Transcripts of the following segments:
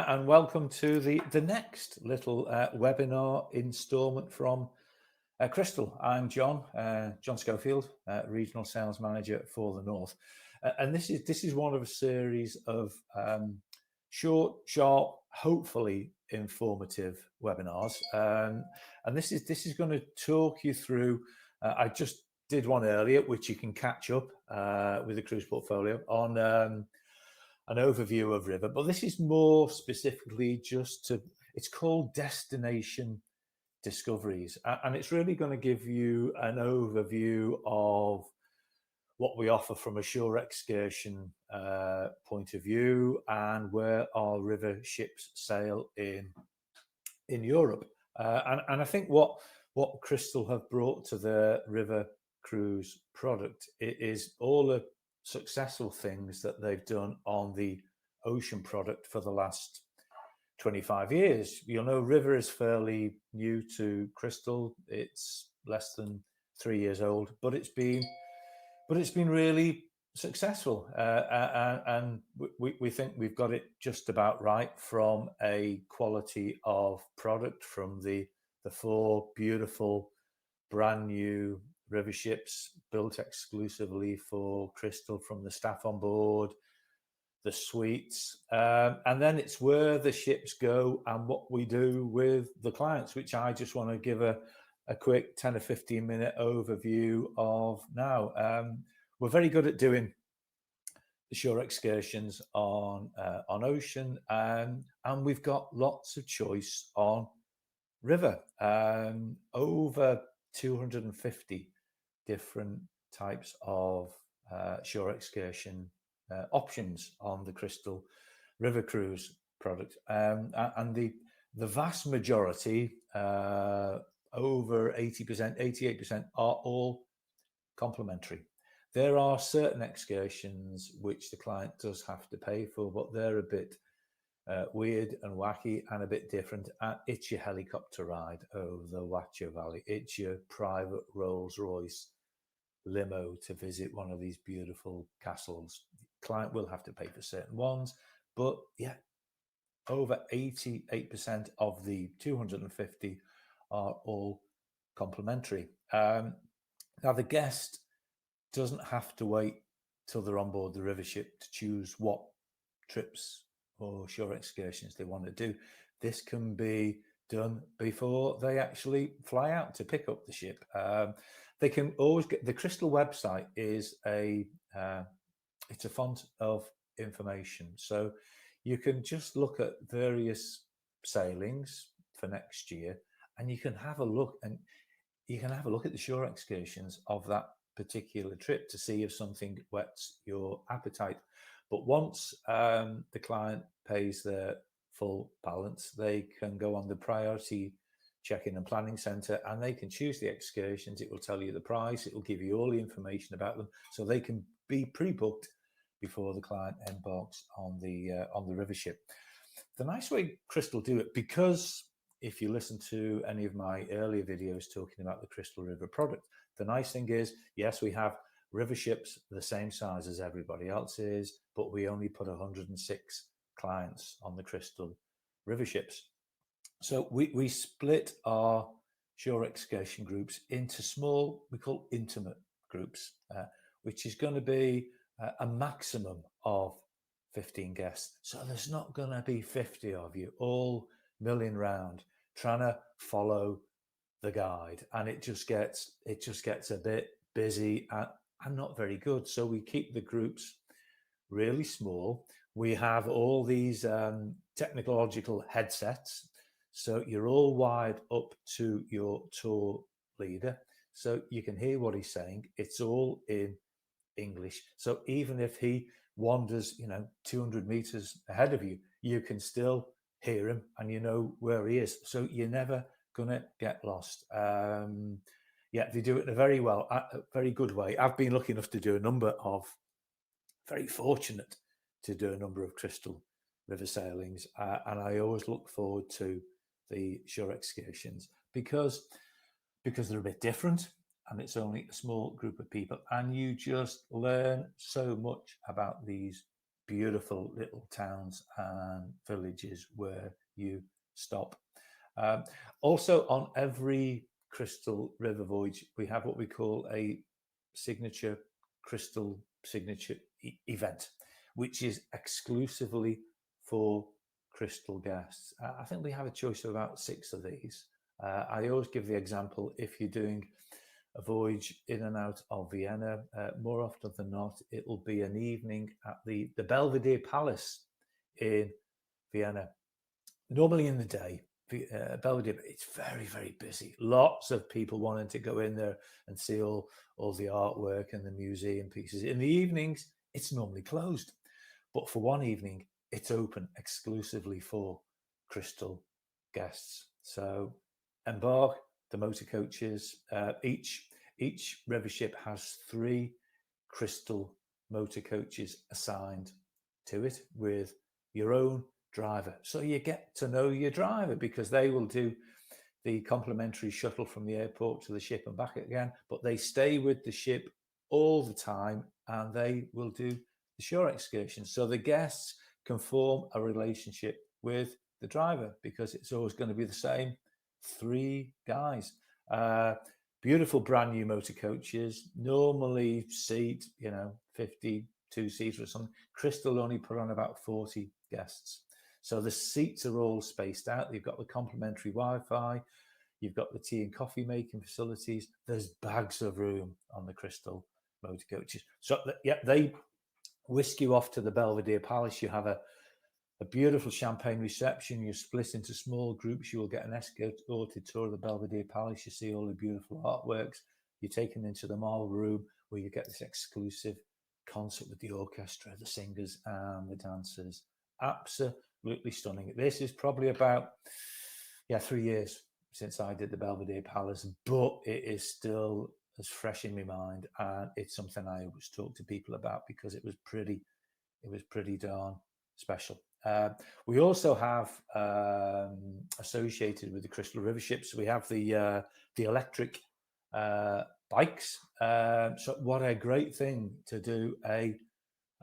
And welcome to the next little webinar installment from Crystal. I'm John Schofield, Regional Sales Manager for the North. And this is one of a series of short, sharp, hopefully informative webinars. And this is going to talk you through, I just did one earlier, which you can catch up with the cruise portfolio on an overview of river, but this is more specifically it's called Destination Discoveries, and it's really going to give you an overview of what we offer from a shore excursion point of view and where our river ships sail in Europe. And I think what Crystal have brought to the river cruise product is all the successful things that they've done on the ocean product for the last 25 years. You'll know river is fairly new to Crystal. It's less than 3 years old, but it's been really successful, and we think we've got it just about right from a quality of product, from the four beautiful brand new river ships built exclusively for Crystal, from the staff on board, the suites, and then it's where the ships go and what we do with the clients, which I just want to give a quick 10 or 15 minute overview of now. We're very good at doing the shore excursions on ocean, and we've got lots of choice on river. Over 250 different types of shore excursion options on the Crystal River Cruise product, and the vast majority, over 80%, 88%, are all complimentary. There are certain excursions which the client does have to pay for, but they're a bit weird and wacky and a bit different. It's your helicopter ride over the Watcher Valley. It's your private Rolls-Royce limo to visit one of these beautiful castles. Client will have to pay for certain ones, but yeah, over 88% of the 250 are all complimentary. Now, the guest doesn't have to wait till they're on board the river ship to choose what trips or shore excursions they want to do. This can be done before they actually fly out to pick up the ship. They can always get the Crystal website is it's a font of information, so you can just look at various sailings for next year, and you can have a look at the shore excursions of that particular trip to see if something whets your appetite. But once the client pays their full balance, they can go on the priority check-in and planning center, and they can choose the excursions. It will tell you the price. It will give you all the information about them, so they can be pre-booked before the client embarks on the river ship. The nice way Crystal do it, because if you listen to any of my earlier videos talking about the Crystal River product, the nice thing is, yes, we have river ships the same size as everybody else is, but we only put 106 clients on the Crystal River ships. So we split our shore excursion groups into small, we call intimate groups, which is going to be a maximum of 15 guests. So there's not going to be 50 of you all milling round trying to follow the guide, and it just gets a bit busy and not very good. So we keep the groups really small. We have all these technological headsets, so you're all wired up to your tour leader, so you can hear what he's saying. It's all in English, so even if he wanders 200 meters ahead of you, you can still hear him and you know where he is, so you're never gonna get lost. Yeah, they do it in a very good way. I've been lucky enough to do a number of, very fortunate to do a number of Crystal River sailings, and I always look forward to the shore excursions because they're a bit different, and it's only a small group of people, and you just learn so much about these beautiful little towns and villages where you stop. Also, on every Crystal River voyage, we have what we call a signature Crystal signature event, which is exclusively for Crystal guests. I think we have a choice of about 6 of these. I always give the example, if you're doing a voyage in and out of Vienna, more often than not, it will be an evening at the Belvedere Palace in Vienna. Normally in the day, Belvedere, it's very, very busy. Lots of people wanting to go in there and see all the artwork and the museum pieces. In the evenings, it's normally closed. But for one evening, it's open exclusively for Crystal guests. So embark the motor coaches. Each river ship has 3 Crystal motor coaches assigned to it with your own driver. So you get to know your driver, because they will do the complimentary shuttle from the airport to the ship and back again, but they stay with the ship all the time and they will do the shore excursions. So the guests can form a relationship with the driver, because it's always going to be the same 3 guys. Beautiful brand new motor coaches, normally seat 52 seats or something. Crystal only put on about 40 guests. So the seats are all spaced out. You've got the complimentary Wi-Fi. You've got the tea and coffee making facilities. There's bags of room on the Crystal motor coaches. So they whisk you off to the Belvedere Palace. You have a beautiful champagne reception. You're split into small groups. You will get an escorted tour of the Belvedere Palace. You see all the beautiful artworks. You're taken into the Marble Room, where you get this exclusive concert with the orchestra, the singers and the dancers. Absolutely stunning. This is probably about 3 years since I did the Belvedere Palace, but it is still as fresh in my mind, and it's something I always talk to people about, because it was pretty darn special. We also have associated with the Crystal River ships, we have the electric bikes. So what a great thing to do a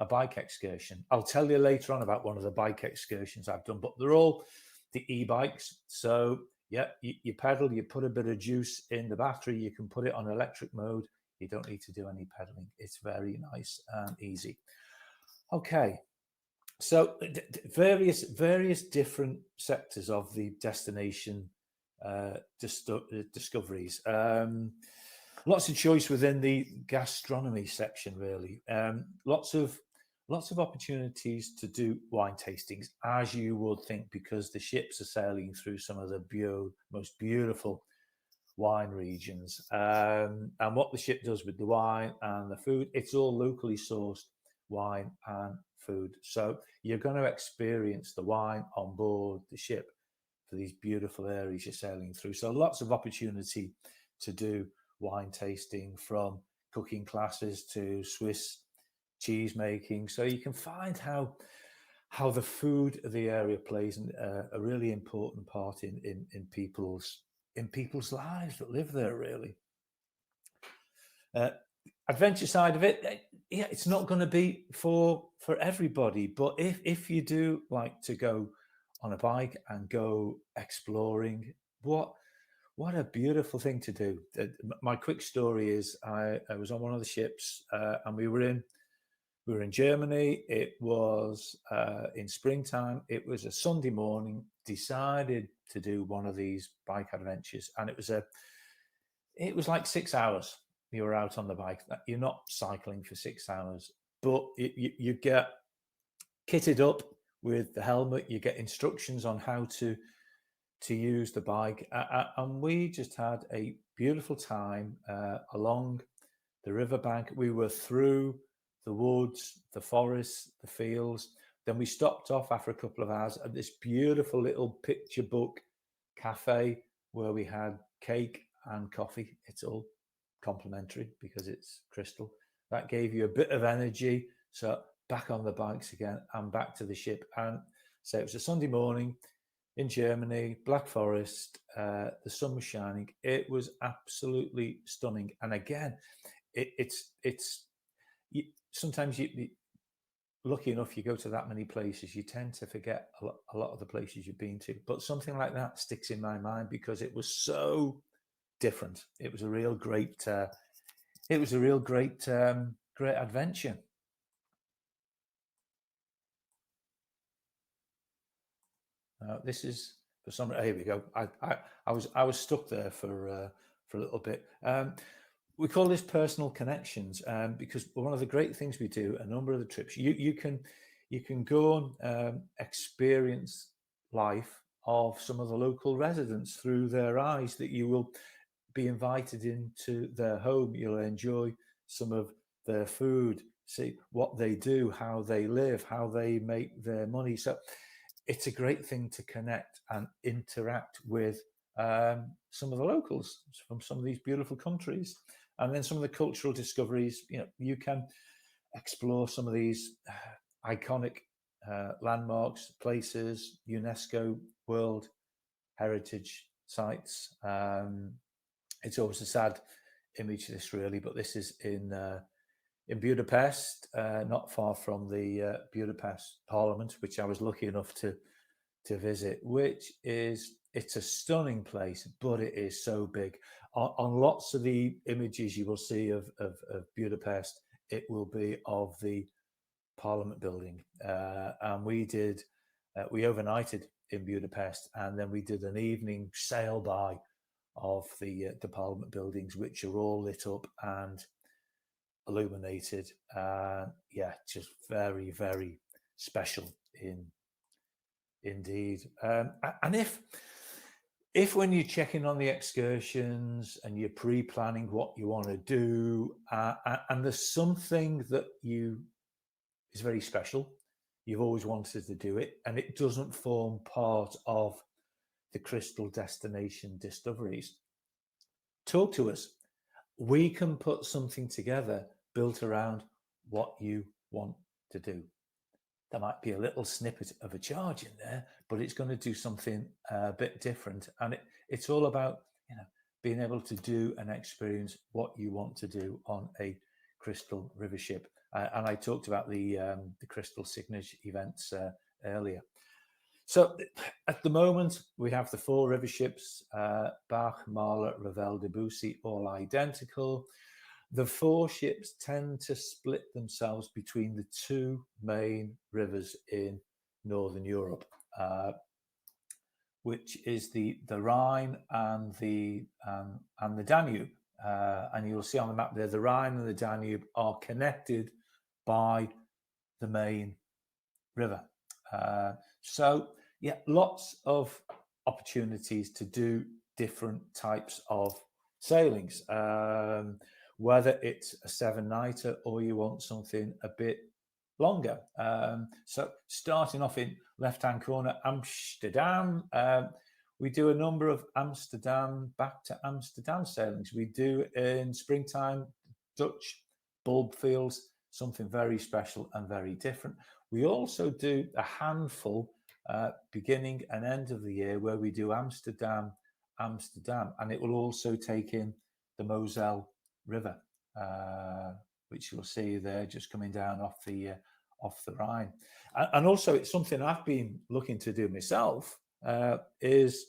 bike excursion. I'll tell you later on about one of the bike excursions I've done, but they're all the e-bikes. So you pedal, you put a bit of juice in the battery, you can put it on electric mode. You don't need to do any pedaling. It's very nice and easy. Okay, so various different sectors of the destination discoveries. Lots of choice within the gastronomy section, really. Lots of opportunities to do wine tastings, as you would think, because the ships are sailing through some of the most beautiful wine regions. And what the ship does with the wine and the food, it's all locally sourced wine and food. So you're going to experience the wine on board the ship for these beautiful areas you're sailing through. So lots of opportunity to do wine tasting, from cooking classes to Swiss cheese making. So you can find how the food of the area plays a really important part in people's lives that live there, really. Adventure side of it, it's not going to be for everybody, but if you do like to go on a bike and go exploring, what a beautiful thing to do. My quick story is I was on one of the ships and we were in Germany. It was in springtime. It was a Sunday morning. Decided to do one of these bike adventures, and it was like 6 hours. You were out on the bike. You're not cycling for 6 hours, but you get kitted up with the helmet. You get instructions on how to use the bike, and we just had a beautiful time along the riverbank. We were through the woods, the forests, the fields. Then we stopped off after a couple of hours at this beautiful little picture book cafe where we had cake and coffee. It's all complimentary because it's Crystal. That gave you a bit of energy. So back on the bikes again and back to the ship. And so it was a Sunday morning in Germany, Black Forest. The sun was shining. It was absolutely stunning. And again, it's sometimes lucky enough, you go to that many places, you tend to forget a lot of the places you've been to. But something like that sticks in my mind because it was so different. It was a real great. Great adventure. This is for some. Here we go. I was stuck there for a little bit. We call this personal connections because one of the great things we do, a number of the trips, you can go and experience life of some of the local residents through their eyes. That you will be invited into their home. You'll enjoy some of their food, see what they do, how they live, how they make their money. So it's a great thing to connect and interact with some of the locals from some of these beautiful countries. And then some of the cultural discoveries, you can explore some of these iconic landmarks, places, UNESCO World Heritage sites. It's always a sad image, this really, but this is in Budapest, not far from the Budapest Parliament, which I was lucky enough to visit. It's a stunning place, but it is so big. On lots of the images you will see of Budapest, it will be of the Parliament building, and we overnighted in Budapest, and then we did an evening sail by of the Parliament buildings, which are all lit up and illuminated. Just very, very special indeed. And if when you're checking on the excursions and you're pre-planning what you want to do, and there's something that is very special, you've always wanted to do it, and it doesn't form part of the Crystal Destination Discoveries, talk to us. We can put something together built around what you want to do. There might be a little snippet of a charge in there, but it's going to do something a bit different. And it's all about being able to do and experience what you want to do on a Crystal river ship. And I talked about the Crystal Signature events earlier. So at the moment, we have the 4 river ships, Bach, Marla, Ravel, Debussy, all identical. The 4 ships tend to split themselves between the 2 main rivers in Northern Europe, which is the Rhine and the Danube. And you'll see on the map there, the Rhine and the Danube are connected by the main river. Lots of opportunities to do different types of sailings, whether it's a 7-nighter or you want something a bit longer. So starting off in left-hand corner, Amsterdam, we do a number of Amsterdam back to Amsterdam sailings. We do in springtime, Dutch bulb fields, something very special and very different. We also do a handful beginning and end of the year where we do Amsterdam, and it will also take in the Moselle River, which you'll see there just coming down off the Rhine. And also it's something I've been looking to do myself, is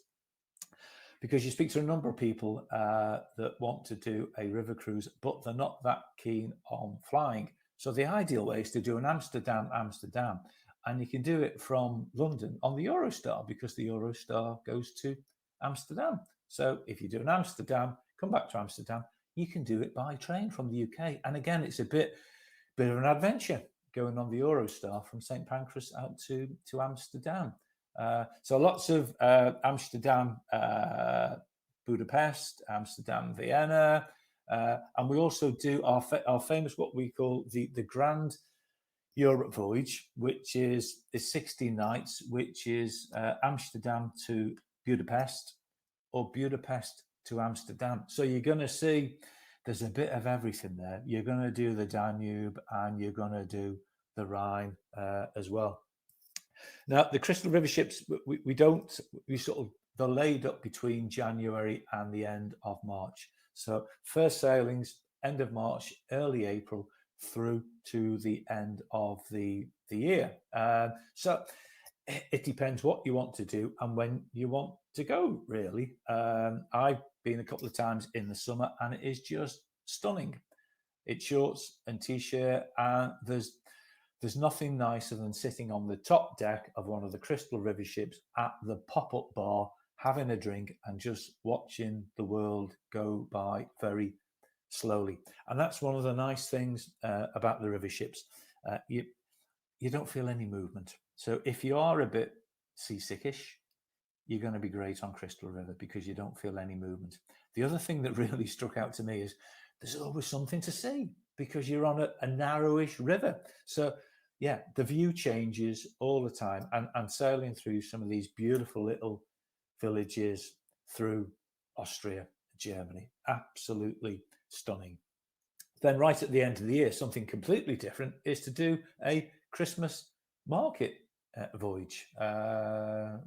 because you speak to a number of people that want to do a river cruise, but they're not that keen on flying. So the ideal way is to do an Amsterdam, and you can do it from London on the Eurostar, because the Eurostar goes to Amsterdam. So if you do an Amsterdam, come back to Amsterdam, you can do it by train from the UK. And again, it's a bit of an adventure going on the Eurostar from St. Pancras out to Amsterdam. So lots of Amsterdam, Budapest, Amsterdam, Vienna, and we also do our famous, what we call the Grand Europe voyage, which is 16 nights, which is Amsterdam to Budapest or Budapest to Amsterdam. So you're going to see there's a bit of everything there. You're going to do the Danube and you're going to do the Rhine as well. Now, the Crystal River ships, they're laid up between January and the end of March. So first sailings, end of March, early April, through to the end of the year. So it depends what you want to do and when you want to go, really. I've been a couple of times in the summer and it is just stunning. It's shorts and t-shirt, and there's nothing nicer than sitting on the top deck of one of the Crystal River ships at the pop-up bar, having a drink and just watching the world go by very slowly. And that's one of the nice things about the river ships. You don't feel any movement. So if you are a bit seasickish, you're going to be great on Crystal River because you don't feel any movement. The other thing that really struck out to me is there's always something to see because you're on a narrowish river. So yeah, the view changes all the time, and sailing through some of these beautiful little villages through Austria, Germany, absolutely stunning. Then right at the end of the year, something completely different is to do a Christmas market voyage,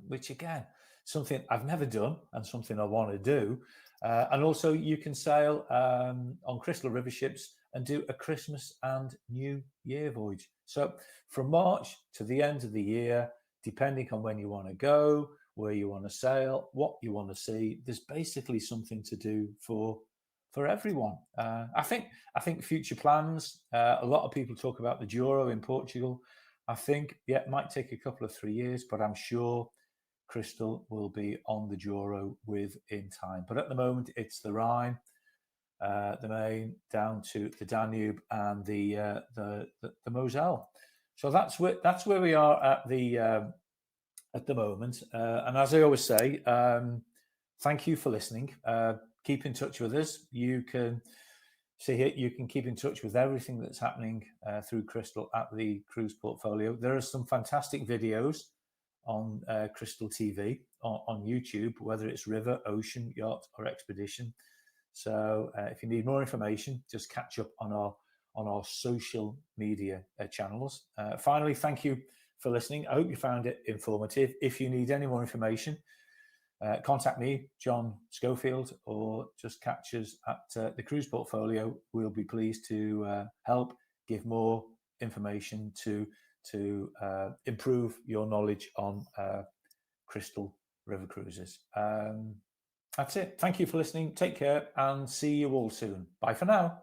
which again, something I've never done and something I want to do. And also you can sail on Crystal River ships and do a Christmas and New Year voyage. So from March to the end of the year, depending on when you want to go, where you want to sail, what you want to see, there's basically something to do for everyone. I think future plans, a lot of people talk about the Douro in Portugal. I think, yeah, it might take a couple of 3 years, but I'm sure Crystal will be on the Douro within time. But at the moment, it's the Rhine, the Main, down to the Danube and the Moselle. So that's where we are at the moment. And as I always say, thank you for listening. Keep in touch with us. You can see here, you can keep in touch with everything that's happening through Crystal at the cruise portfolio. There are some fantastic videos on Crystal TV on YouTube, whether it's river, ocean, yacht, or expedition. So if you need more information, just catch up on our social media channels. Finally, thank you for listening. I hope you found it informative. If you need any more information, contact me, John Schofield, or just catch us at the cruise portfolio. We'll be pleased to help give more information to improve your knowledge on Crystal River cruises. That's it. Thank you for listening. Take care and see you all soon. Bye for now.